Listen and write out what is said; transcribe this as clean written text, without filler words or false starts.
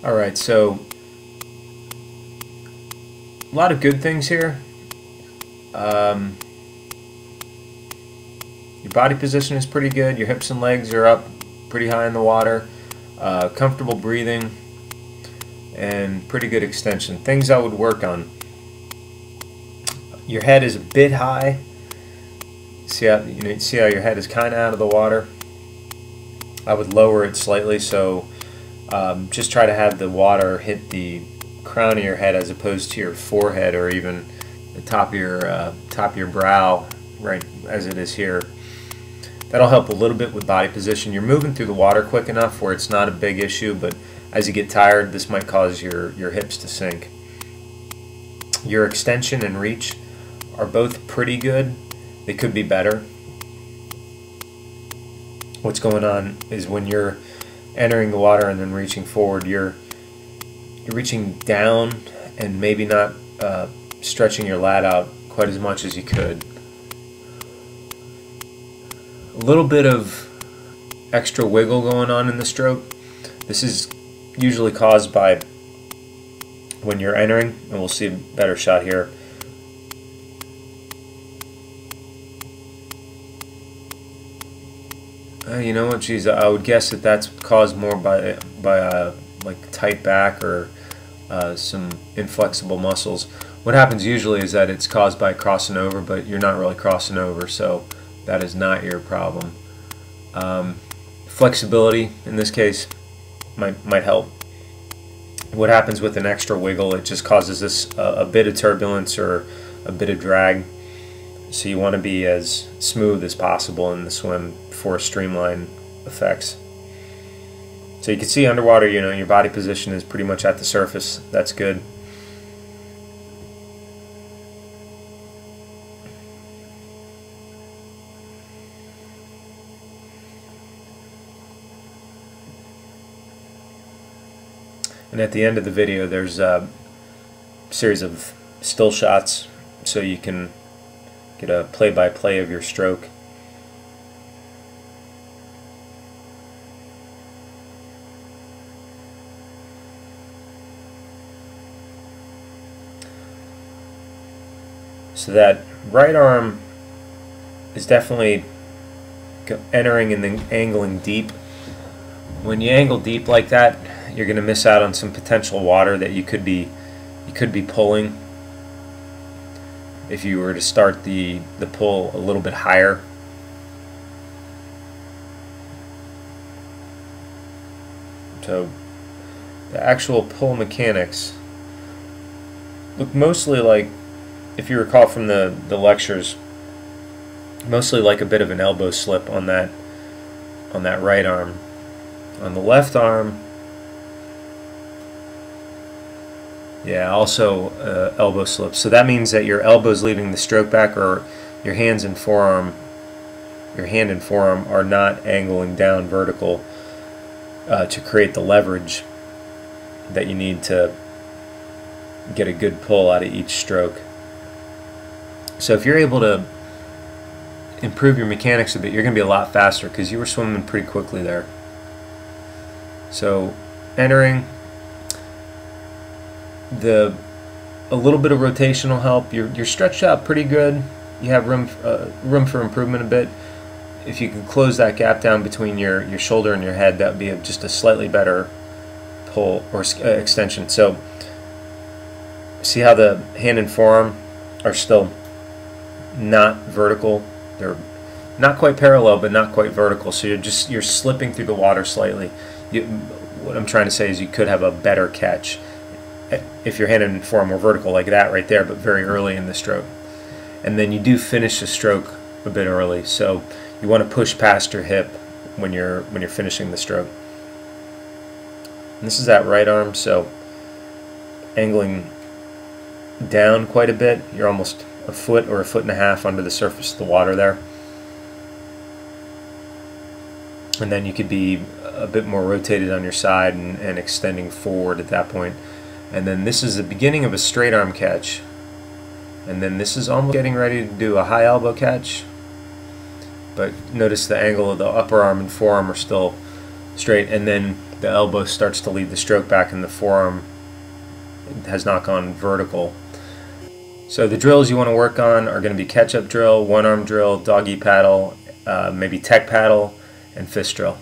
Alright, so a lot of good things here. Your body position is pretty good. Your hips and legs are up pretty high in the water. Comfortable breathing and pretty good extension. Things I would work on. Your head is a bit high. See how your head is kind of out of the water. I would lower it slightly, so just try to have the water hit the crown of your head as opposed to your forehead or even the top of your brow, right as it is here. That'll help a little bit with body position. You're moving through the water quick enough where it's not a big issue, but as you get tired, this might cause your hips to sink. Your extension and reach are both pretty good. They could be better. What's going on is when you're entering the water and then reaching forward, you're reaching down and maybe not stretching your lat out quite as much as you could. A little bit of extra wiggle going on in the stroke. This is usually caused by when you're entering, and we'll see a better shot here. You know what, geez, I would guess that that's caused more by like tight back or some inflexible muscles. What happens usually is that it's caused by crossing over, but you're not really crossing over, so that is not your problem. Flexibility in this case might help. What happens with an extra wiggle, it just causes this a bit of turbulence or a bit of drag. So you want to be as smooth as possible in the swim for streamline effects. So you can see underwater, you know, your body position is pretty much at the surface. That's good. And at the end of the video, there's a series of still shots so you can get a play-by-play of your stroke. So that right arm is definitely entering and then angling deep. When you angle deep like that, you're going to miss out on some potential water that you could be pulling if you were to start the pull a little bit higher. So the actual pull mechanics look mostly like, if you recall from the lectures, mostly like a bit of an elbow slip on that right arm. On the left arm, yeah, also elbow slip. So that means that your elbow's leaving the stroke back, or your hand and forearm are not angling down vertical to create the leverage that you need to get a good pull out of each stroke. So if you're able to improve your mechanics a bit, you're going to be a lot faster because you were swimming pretty quickly there. So entering, a little bit of rotation will help. You're stretched out pretty good. You have room for improvement a bit. If you can close that gap down between your shoulder and your head, that would be just a slightly better pull or extension. So see how the hand and forearm are still not vertical. They're not quite parallel, but not quite vertical. So you're slipping through the water slightly. What I'm trying to say is you could have a better catch if your hand and forearm were vertical like that right there, but very early in the stroke. And then you do finish the stroke a bit early, so you want to push past your hip when you're finishing the stroke. And this is that right arm, so angling down quite a bit. You're almost a foot or a foot and a half under the surface of the water there. And then you could be a bit more rotated on your side and extending forward at that point. And then this is the beginning of a straight arm catch. And then this is almost getting ready to do a high elbow catch. But notice the angle of the upper arm and forearm are still straight. And then the elbow starts to lead the stroke back and the forearm has not gone vertical. So the drills you want to work on are going to be catch-up drill, one-arm drill, doggy paddle, maybe tech paddle, and fist drill.